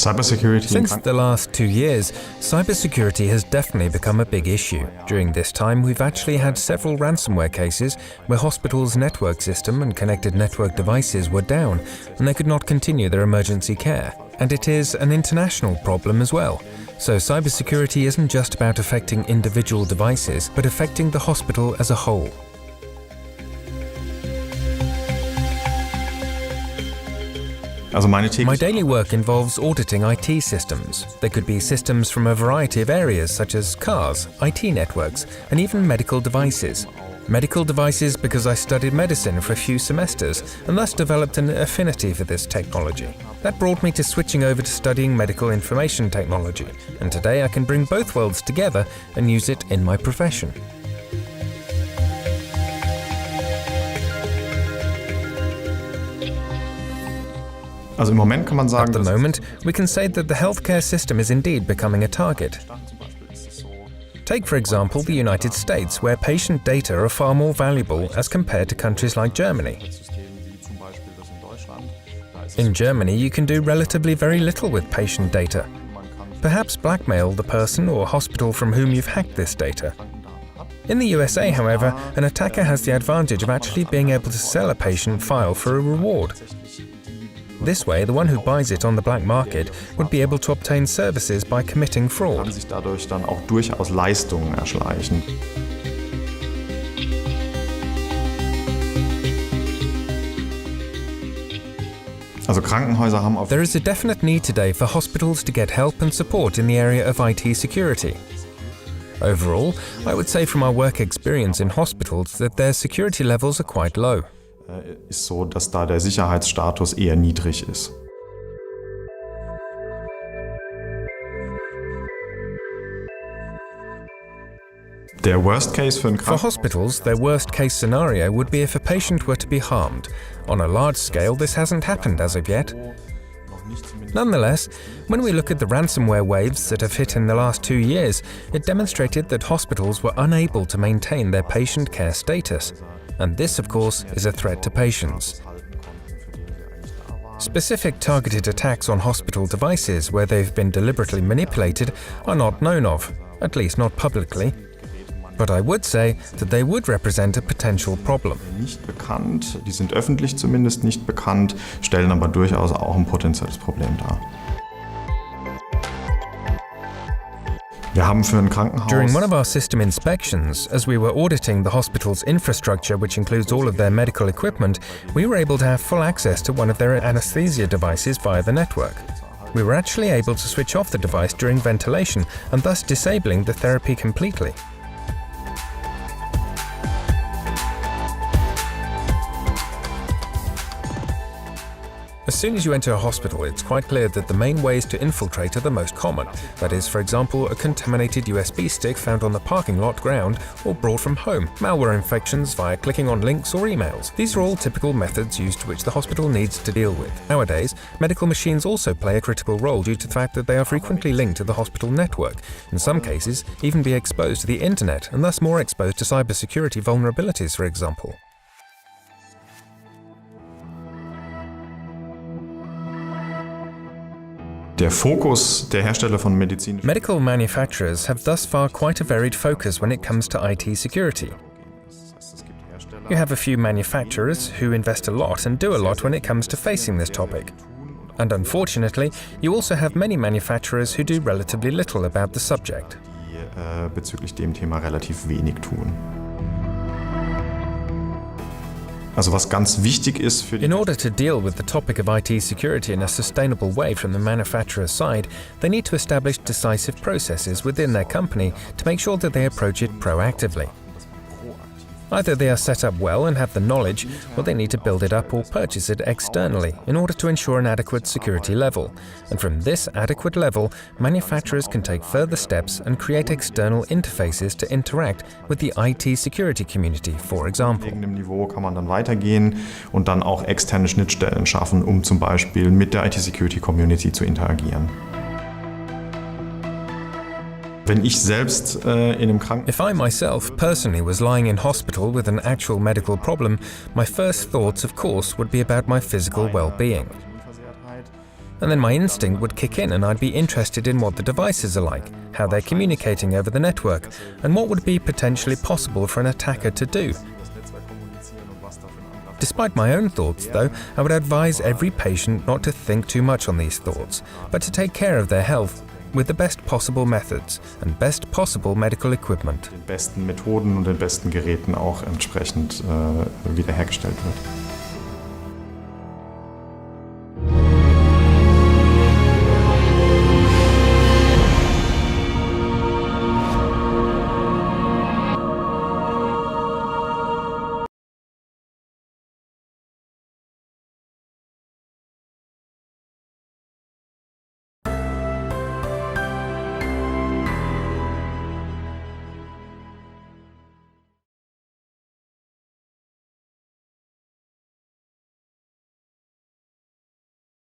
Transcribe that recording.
Since the last 2 years, cybersecurity has definitely become a big issue. During this time, we've actually had several ransomware cases where hospitals' network system and connected network devices were down, and they could not continue their emergency care. And it is an international problem as well. So cybersecurity isn't just about affecting individual devices, but affecting the hospital as a whole. My daily work involves auditing IT systems. They could be systems from a variety of areas such as cars, IT networks, and even medical devices. Medical devices because I studied medicine for a few semesters and thus developed an affinity for this technology. That brought me to switching over to studying medical information technology, and today I can bring both worlds together and use it in my profession. At the moment, we can say that the healthcare system is indeed becoming a target. Take, for example, the United States, where patient data are far more valuable as compared to countries like Germany. In Germany, you can do relatively very little with patient data. Perhaps blackmail the person or hospital from whom you've hacked this data. In the USA, however, an attacker has the advantage of actually being able to sell a patient file for a reward. This way, the one who buys it on the black market would be able to obtain services by committing fraud. There is a definite need today for hospitals to get help and support in the area of IT security. Overall, I would say from our work experience in hospitals that their security levels are quite low. Ist so, dass da der Sicherheitsstatus eher niedrig ist. For hospitals, their worst-case scenario would be if a patient were to be harmed. On a large scale, this hasn't happened as of yet. Nonetheless, when we look at the ransomware waves that have hit in the last 2 years, it demonstrated that hospitals were unable to maintain their patient care status. And this, of course, is a threat to patients. Specific targeted attacks on hospital devices where they've been deliberately manipulated are not known of, at least not publicly. But I would say that they would represent a potential problem. Nicht bekannt, die sind öffentlich zumindest nicht bekannt, stellen aber durchaus auch ein potenzielles Problem dar. During one of our system inspections, as we were auditing the hospital's infrastructure, which includes all of their medical equipment, we were able to have full access to one of their anesthesia devices via the network. We were actually able to switch off the device during ventilation and thus disabling the therapy completely. As soon as you enter a hospital, it's quite clear that the main ways to infiltrate are the most common. That is, for example, a contaminated USB stick found on the parking lot ground or brought from home, malware infections via clicking on links or emails. These are all typical methods used which the hospital needs to deal with. Nowadays, medical machines also play a critical role due to the fact that they are frequently linked to the hospital network, in some cases even be exposed to the internet and thus more exposed to cybersecurity vulnerabilities, for example. Medical manufacturers have thus far quite a varied focus when it comes to IT security. You have a few manufacturers who invest a lot and do a lot when it comes to facing this topic. And unfortunately, you also have many manufacturers who do relatively little about the subject. Bezüglich dem Thema relativ wenig tun. Also was ganz wichtig ist für die In order to deal with the topic of IT security in a sustainable way from the manufacturer's side, they need to establish decisive processes within their company to make sure that they approach it proactively. Either they are set up well and have the knowledge, or they need to build it up or purchase it externally in order to ensure an adequate security level. And from this adequate level, manufacturers can take further steps and create external interfaces to interact with the IT security community, for example. Auf dem Niveau kann man dann weitergehen und dann auch externe Schnittstellen schaffen, um zum Beispiel mit der IT-Security-Community zu interagieren. Wenn ich selbst in einem If I myself personally was lying in hospital with an actual medical problem, my first thoughts, of course, would be about my physical well-being. And then my instinct would kick in and I'd be interested in what the devices are like, how they're communicating over the network, and what would be potentially possible for an attacker to do. Despite my own thoughts, though, I would advise every patient not to think too much on these thoughts, but to take care of their health with the best possible methods and best possible medical equipment. Den besten Methoden und den besten Geräten auch entsprechend wiederhergestellt wird.